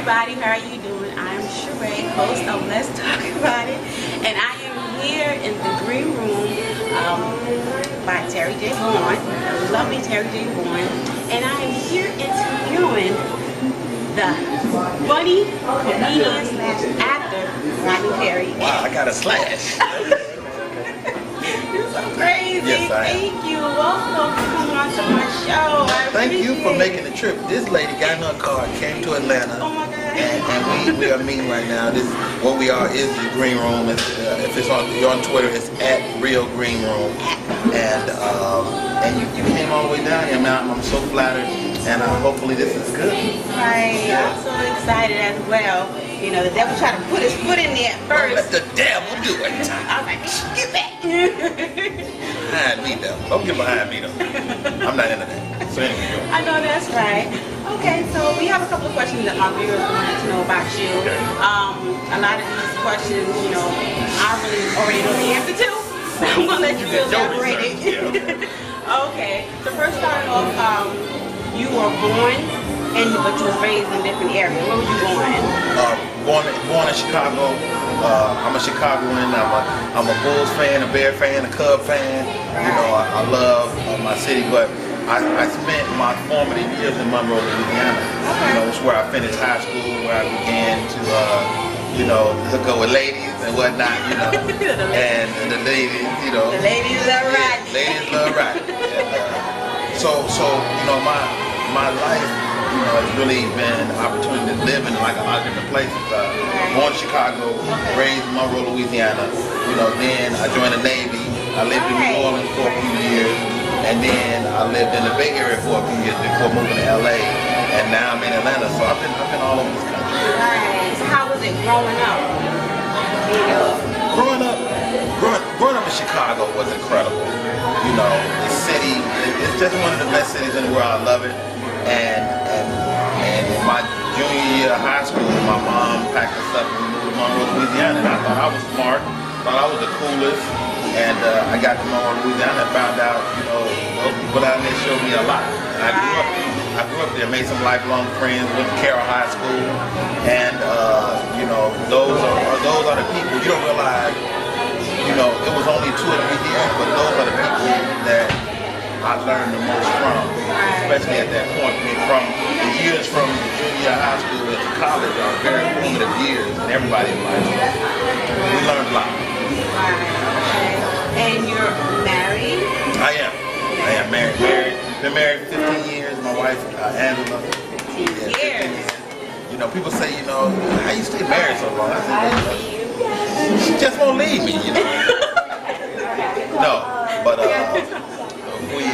everybody, how are you doing? I'm Charay, host of Let's Talk About It, and I am here in the green room by Charay Vaughn, the lovely Charay Vaughn, and I am here interviewing the funny comedian slash actor Rodney. Wow, I got a slash. You're so crazy. Yes, I am. Thank you. Welcome for coming on to my show. Thank you for making the trip. This lady got in her car, came to Atlanta. Oh my God. And we are meeting right now. This what we are is the green room. If it's you're on Twitter, it's at Real Green Room. And you came all the way down here, man. I'm so flattered, and hopefully this is good. Right. I'm so excited as well. You know, the devil tried to put his foot in there at first. Let the devil do it. I was like, get back. Behind me, though. Don't get behind me, though. I'm not into that. So anyway, go. I know that's right. Okay, so we have a couple of questions that my viewers wanted to know about you. Okay. A lot of these questions, you know, I really already know the answer to. So I'm gonna let you elaborate it. Yeah. Okay. So first starting off, you were born but you were raised in different areas. Where were you born? Born in Chicago. I'm a Chicagoan. I'm a Bulls fan, a Bear fan, a Cub fan. Right. You know, I love my city, but I spent my formative years in Monroe, Louisiana. Okay. You know, it's where I finished high school, where I began to, you know, hook up with ladies and whatnot. You know, and the ladies, you know, the ladies love Rodney. Ladies love Rodney. So you know, my life, you know, it's really been an opportunity to live in like a lot of different places. Born in Chicago, raised in Monroe, Louisiana. You know, then I joined the Navy. I lived in New Orleans for a few years, and then I lived in the Bay Area for a few years before moving to LA. And now I'm in Atlanta, so I've been all over this country. Right. So how was it growing up? You know, growing up in Chicago was incredible. You know, the city, it's just one of the best cities in the world. I love it. And in my junior year of high school, my mom packed us up and we moved to Monroe, Louisiana. And I thought I was smart, thought I was the coolest. And I got to Monroe, Louisiana and found out, you know, those people down there showed me a lot. And I grew up there, made some lifelong friends, went to Carroll High School. And, you know, those are the people, you don't realize, you know, it was only 2 or 3 years, but those are the people that I learned the most from, especially at that point. I mean, from the years from junior high school to college are very formative years in everybody's life. We learned a lot. And you're married? I am married. Been married 15 years. My wife, Angela. 15 years. You know, people say, you know, how you stay married so long? I said, you know, she just won't leave me, you know. No, but we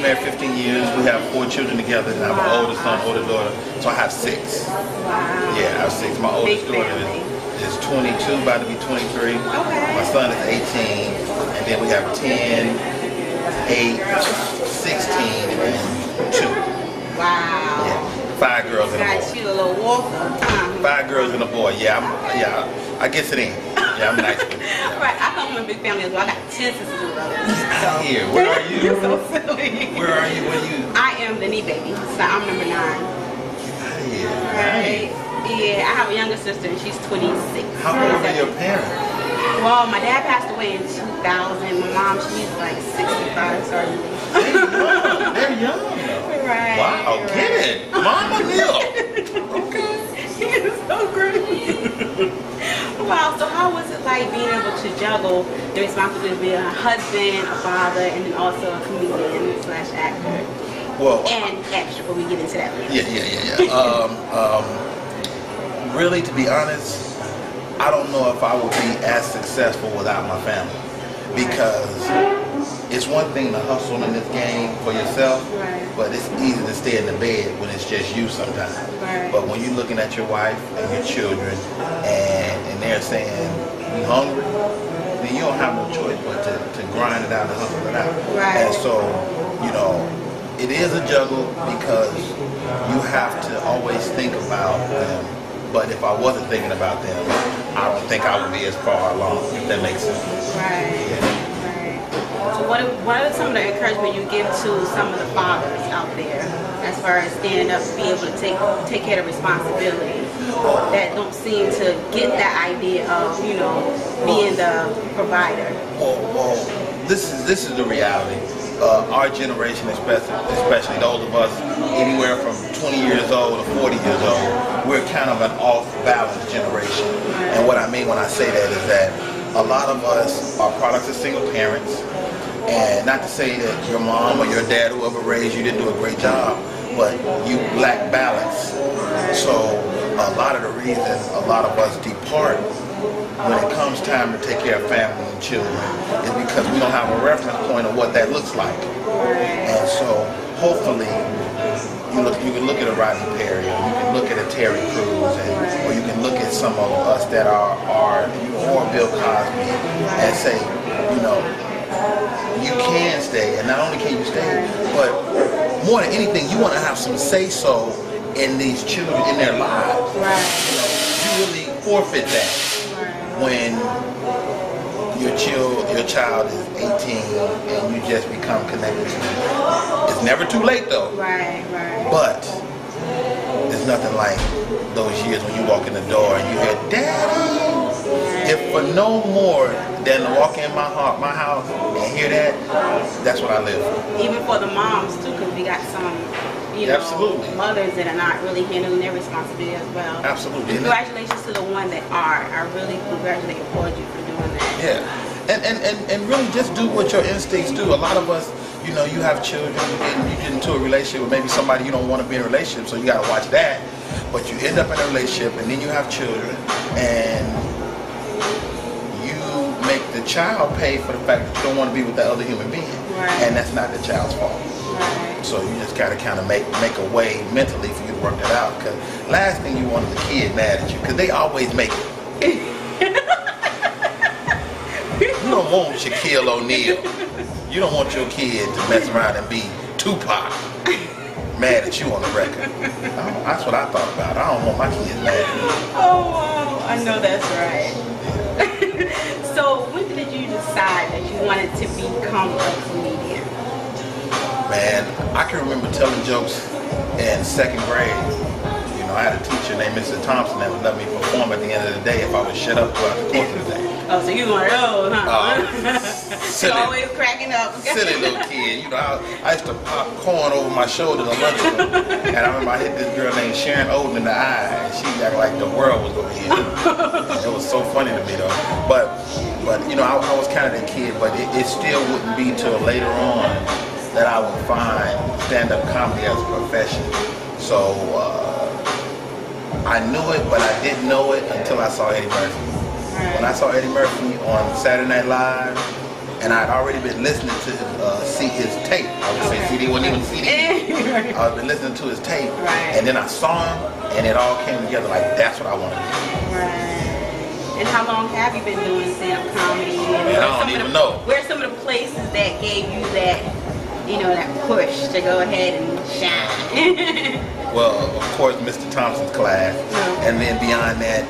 married 15 years. We have 4 children together. And I have an older son, older daughter. So I have 6. Wow. Yeah, I have 6. My oldest daughter is 22, about to be 23. Okay. My son is 18. And then we have 10, 8, 16, and 2. Wow. Yeah. 5 girls and a boy. Got you a little walker. 5 girls and a boy. Yeah, I guess it in. Yeah, I'm nice with it. Yeah. Right, I come from a big family as well. I got 10 sisters and brothers. Out here. Where are you? You're so silly. Where are you? Where are you? I am the knee baby. So I'm number 9. Yeah. Right. Yeah, I have a younger sister and she's 26. How old are your parents? Well, my dad passed away in 2000. My mom, she's like 65, sorry. They're young though. Right. Wow, right. get it. Mama Mill. Okay. You're so so great. Wow, so how was it like being able to juggle the responsibility of being a husband, a father, and then also a comedian slash actor? Well, and extra, but we get into that later. Yeah. Really, to be honest, I don't know if I would be as successful without my family, because it's one thing to hustle in this game for yourself, but it's easy to stay in the bed when it's just you sometimes. But when you're looking at your wife and your children and they're saying, you hungry? Then you don't have no choice but to grind it out and hustle it out. And so, you know, it is a juggle because you have to always think about them. But if I wasn't thinking about them, I don't think I would be as far along, if that makes sense. So what are some of the encouragement you give to some of the fathers out there as far as standing up, be able to take care of responsibility that don't seem to get that idea of, you know, being the provider? Well, this is the reality. Our generation, especially those of us anywhere from 20 years old to 40 years old, we're kind of an off-balance generation. And what I mean when I say that is that a lot of us are products of single parents. And not to say that your mom or your dad, whoever raised you, didn't do a great job, but you lack balance. So a lot of the reason a lot of us depart when it comes time to take care of family and children is because we don't have a reference point of what that looks like. And so hopefully you can look at a Rodney Perry, or you can look at a Terry Crews, or you can look at some of us that are or Bill Cosby and say, you know, you can stay, and not only can you stay, but more than anything, you want to have some say-so in these children, in their lives. You know, you really forfeit that when your child is 18 and you just become connected to them. It's never too late though. But there's nothing like those years when you walk in the door and you hear, "Daddy!" If for no more than to walk in my house and hear that, that's what I live for. Even for the moms too, because we got some, you know, mothers that are not really handling their responsibility as well. Absolutely. Congratulations to the one that are. I really congratulate and applaud you for doing that. Yeah. And really just do what your instincts do. A lot of us, you know, you have children, you get into a relationship with maybe somebody you don't want to be in a relationship, so you got to watch that. But you end up in a relationship and then you have children and you make the child pay for the fact that you don't want to be with that other human being. And that's not the child's fault. So you just gotta kind of make a way mentally for you to work that out. Because last thing you want is a kid mad at you, because they always make it. You don't want Shaquille O'Neal. You don't want your kid to mess around and be Tupac mad at you on the record. That's what I thought about. I don't want my kids mad at me. Oh wow, I know that's right. So when did you decide that you wanted to become a comedian? Man, I can remember telling jokes in second grade. You know, I had a teacher named Mr. Thompson that would let me perform at the end of the day if I would shut up throughout the course of the day. Oh, so you one of those, huh? Silly, always cracking up. Silly little kid. You know, I used to pop corn over my shoulder in the lunchroom. And I remember I hit this girl named Sharon Oden in the eye, and she acted like the world was going to end. It was so funny to me, though. But you know, I was kind of that kid, but it still wouldn't be till later on that I would find stand-up comedy as a profession. So I knew it, but I didn't know it until I saw Eddie Murphy. When I saw Eddie Murphy on Saturday Night Live, and I'd already been listening to see his tape. I would say CD, wasn't even CD. I'd been listening to his tape, and then I saw him, and it all came together like that's what I wanted to do. And how long have you been doing stand-up comedy? Man, I don't even know. Where are some of the places that gave you that, you know, that push to go ahead and shine? Well, of course, Mr. Thompson's class, and then beyond that,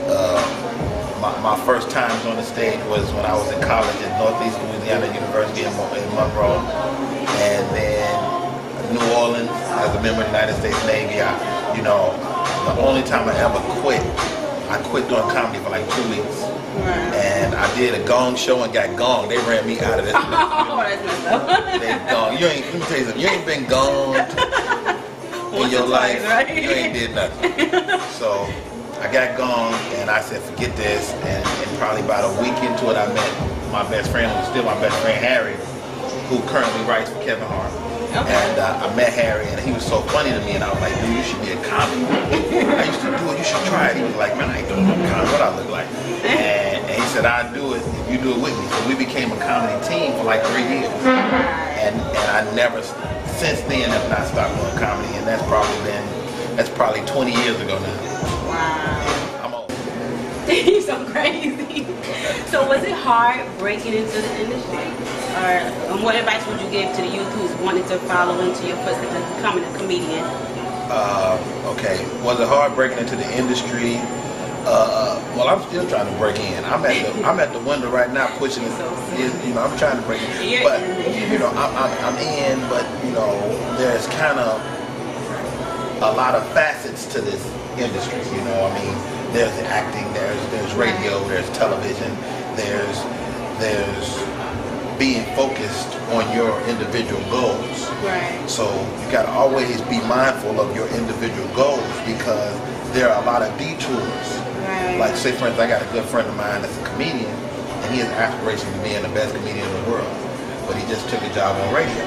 my first times on the stage was when I was in college at Northeast Louisiana University in Monroe, and then New Orleans as a member of the United States Navy. You know, the only time I ever quit, I quit doing comedy for like 2 weeks. And I did a gong show and got gonged. They ran me out of this place. Oh, that's messed up. They gonged. Let me tell you something, you ain't been gonged in your life, you ain't did nothing. So I got gone, and I said, forget this. And probably about a week into it, I met my best friend, who's still my best friend, Harry, who currently writes for Kevin Hart. Okay. And I met Harry, and he was so funny to me, and I was like, dude, you should be a comic. I used to do it, you should try it. He was like, man, I ain't doing no comedy, what I look like. And he said, I'll do it if you do it with me. So we became a comedy team for like 3 years. And I never, since then, have not stopped doing comedy, and that's probably 20 years ago now. Wow. I'm old. You're so crazy. So was it hard breaking into the industry? Or what advice would you give to the youth who's wanting to follow into your footsteps and becoming a comedian? Okay. Was it hard breaking into the industry? Well, I'm still trying to break in. I'm at the window right now pushing it. You know, I'm trying to break in. But you know, I'm in. But you know, there's kind of a lot of facets to this industry. You know, I mean, there's acting, there's radio, there's television, there's being focused on your individual goals. Right. So you got to always be mindful of your individual goals, because there are a lot of detours. Right. Like, say for instance, I got a good friend of mine that's a comedian, and he has aspirations of being the best comedian in the world, but he just took a job on radio.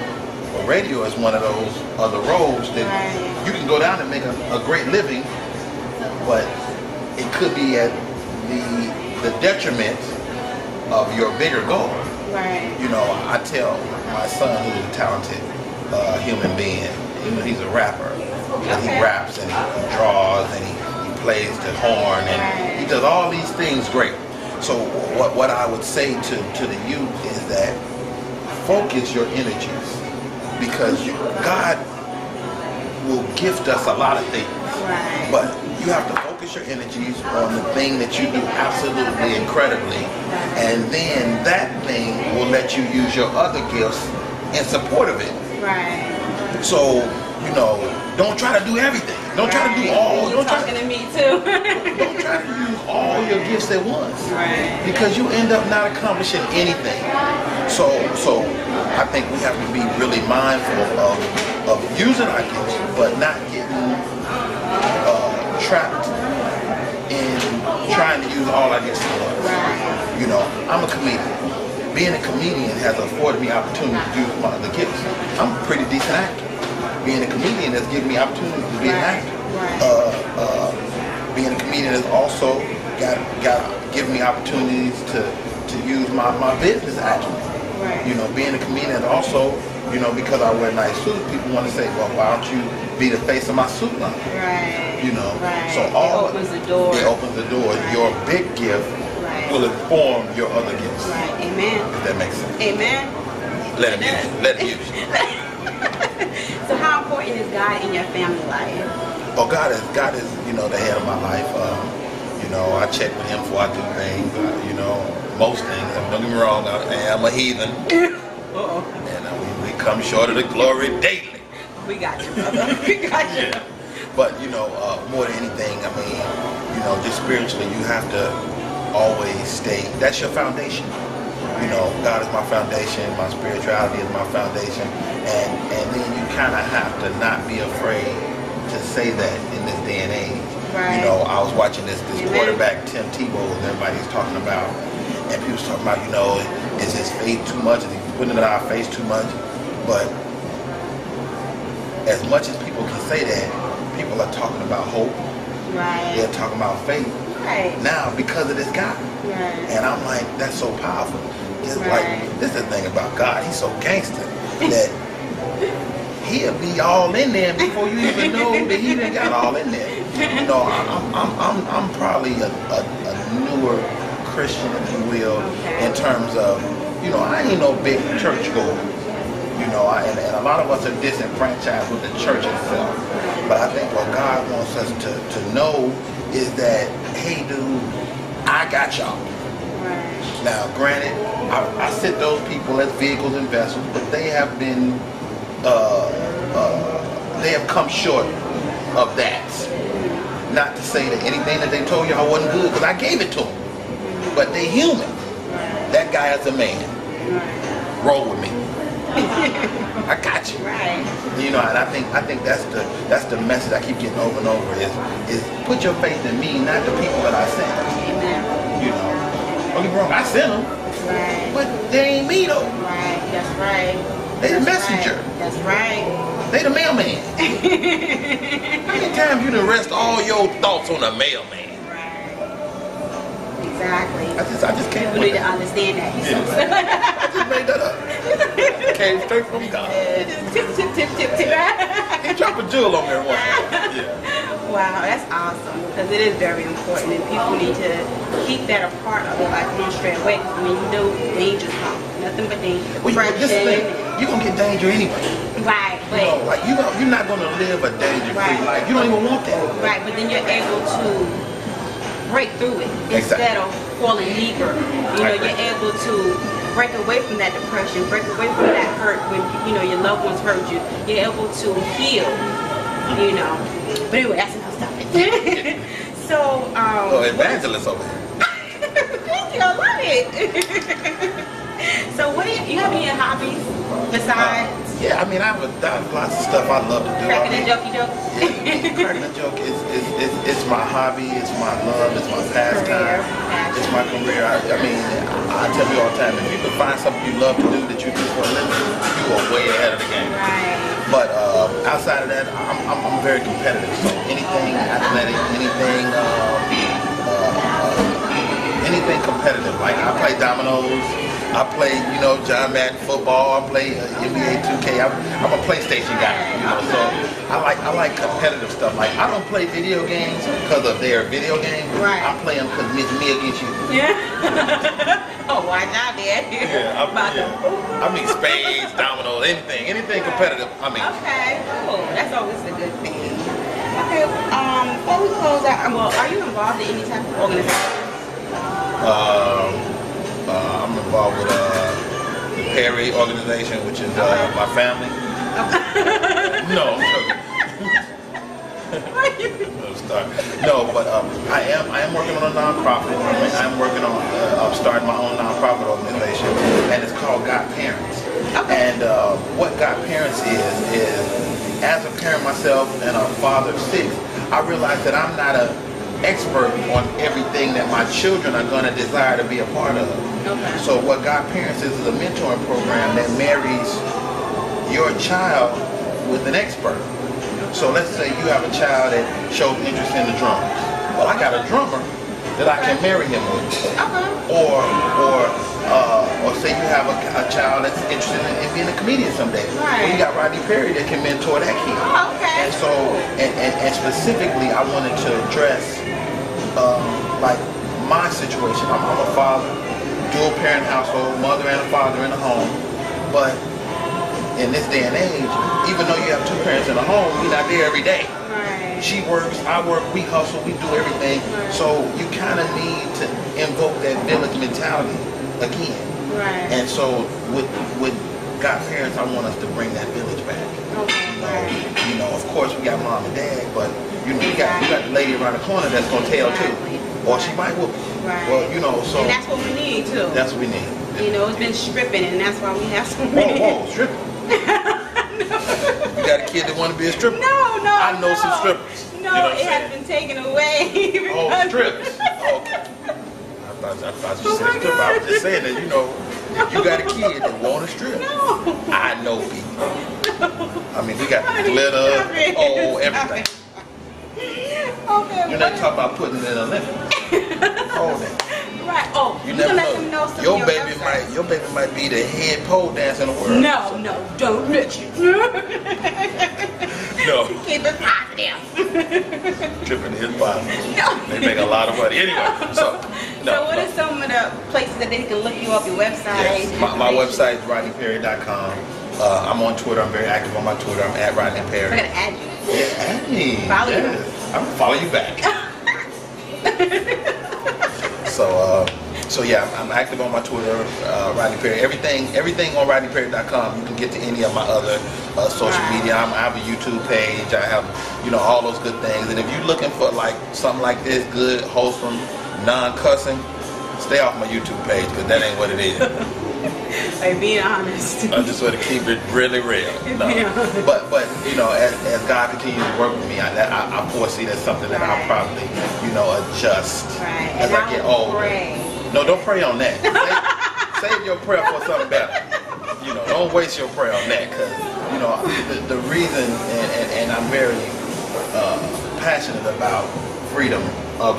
Well, radio is one of those other roles that you can go down and make a great living, but it could be at the detriment of your bigger goal. Right. You know, I tell my son, who's a talented human being, you know, he's a rapper, and he raps and he draws and he plays the horn and he does all these things great. So what I would say to the youth is that focus your energies, because God will gift us a lot of things, but you have to focus your energies on the thing that you do absolutely incredibly, and then that thing will let you use your other gifts in support of it. Right. So, you know, don't try to do everything. Don't try to do all. You're talking to me too. Don't try to use all your gifts at once, because you end up not accomplishing anything. So I think we have to be really mindful of using our gifts, but not getting trapped in trying to use all our gifts at once. You know, I'm a comedian. Being a comedian has afforded me opportunity to use my other gifts. I'm a pretty decent actor. Being a comedian has given me opportunity to be an actor. Being a comedian has also given me opportunities to use my business acumen. You know, being a comedian has also, you know, because I wear nice suits, people want to say, well, why don't you be the face of my suit line? You know, so all it opens the door. It opens the door. Your big gift will inform your other gifts. Amen. If that makes sense. Amen. Let it use you. So how important is God in your family life? Oh, God is, you know, the head of my life. You know, I check with him before I do things. You know, most things. Don't get me wrong, I am a heathen. And we come short of the glory daily. We got you, brother. We got you. But, you know, more than anything, I mean, you know, just spiritually, you have to always stay. That's your foundation. You know, God is my foundation. My spirituality is my foundation. And then you kind of have to not be afraid to say that in this day and age. You know, I was watching this quarterback, Tim Tebow, and everybody's talking about, and people was talking about, you know, is his faith too much? Is he putting it in our face too much? But as much as people can say that, people are talking about hope. They're talking about faith. Now because of this guy. And I'm like, that's so powerful. It's like, this is the thing about God. He's so gangster that he'll be all in there before you even know that he done got all in there. You know, I'm probably a newer Christian, if you will, in terms of, you know, I ain't no big church goer. You know, and a lot of us are disenfranchised with the church itself. But I think what God wants us to know is that, hey, dude, I got y'all. Now, granted, I sit those people as vehicles and vessels, but they have been, they have come short of that. Not to say that anything that they told y'all wasn't good, because I gave it to them. But they human. That guy is a man. Roll with me. I got you. Right. You know, and I think that's the message I keep getting over and over is put your faith in me, not the people that I sent. Amen. You know, don't get me wrong, I sent them, Right. but they ain't me though. Right. That's right. They the messenger. Right. That's right. They the mailman. How many times you done rest all your thoughts on the mailman? Exactly. I just can't. We need to understand that. Yeah. I just made that up. Came straight from God. Tip, tip, tip, tip, tip. He dropped a jewel on there once. Yeah. Wow, that's awesome because it is very important and people need to keep that a part of their life. Don't stray away. I mean, you know, dangers come. Nothing but danger. Well, this thing, you're gonna get danger anyway. Right, but you know, like you're not gonna live a danger-free life. You don't even want that. Right, but then you're able to break through it instead of falling deeper. You know, you're able to break away from that depression, break away from that hurt when you know your loved ones hurt you. You're able to heal. You know, but anyway, that's enough stuff. So, evangelist over here. Thank you, I love it. So, what do you have any hobbies besides? Yeah, I mean, I have lots of stuff I love to do. Cracking a jokey joke. Cracking a joke it's my hobby, it's my love, it's my pastime, it's my career. I mean, I tell you all the time, if you can find something you love to do that you do for a living, you are way ahead of the game. Right. But outside of that, I'm very competitive. So anything athletic, anything competitive. Like I play dominoes. I play, you know, John Madden football. I play NBA 2K. I'm a PlayStation guy, you know. So I like competitive stuff. Like I don't play video games because of their video games. Right. I play them because it's me against you. Yeah. Oh, why not, Dad? Yeah. I mean spades, dominoes, anything competitive. I mean. Okay. Cool. That's always a good thing. Okay. Before we close out, well, are you involved in any type of organization? I'm involved with the Perry organization, which is my family. No, no, but I am working on a nonprofit. I'm working on starting my own nonprofit organization, and it's called Got Parents. Okay. And what Got Parents is as a parent myself and a father of 6, I realized that I'm not an expert on everything that my children are going to desire to be a part of. Okay. So what God Parents is a mentoring program that marries your child with an expert. So let's say you have a child that shows interest in the drums. Well, I got a drummer that I can marry him with. Or say you have a child that's interested in being a comedian someday. Well, you got Rodney Perry that can mentor that kid. And so, and specifically, I wanted to address like my situation. I'm a father, dual parent household, mother and a father in the home. But in this day and age, even though you have 2 parents in the home, you're not there every day. She works, I work, we hustle, we do everything. So you kind of need to invoke that village mentality again. And so with God Parents, I want us to bring that village back. You know, of course we got mom and dad, but you know, you got the lady around the corner that's gonna tell too, or she might whoop. Well, you know, so and that's what we need too. That's what we need. You know, it's been stripping, and that's why we have so many. Whoa, stripping. You got a kid that want to be a stripper? No. I know some strippers. No, you know it has been taken away. Oh, strips. Okay. I thought you said stripper. I was just saying that, you know, if you got a kid that want to strip, I know people. I mean, we got glitter, everything. You're not talking about putting it in a limit. Oh, that. Right. Oh, you never know. Your baby might be the head pole dancer in the world. No, don't let you. No. Keep it positive. Tripping his positive. No. They make a lot of money. Anyway, so what are some of the places that they can look you up, your website? Yes, my website is rodneyperry.com. I'm on Twitter. I'm very active on my Twitter. I'm at Rodney Perry. I'm going to add you. Yeah, add me. Follow you. I'm going to follow you back. So yeah, I'm active on my Twitter, Rodney Perry. Everything on rodneyperry.com. You can get to any of my other social media. I have a YouTube page. I have, you know, all those good things. And if you're looking for like something like this, good, wholesome, non-cussing, stay off my YouTube page because that ain't what it is. Like being honest. I just want to keep it really real. No. But you know, as God continues to work with me, I foresee that's something that I'll probably, you know, adjust as I get older. Pray. No, don't pray on that. Save your prayer for something better. You know, don't waste your prayer on that, because you know the reason, and I'm very passionate about freedom of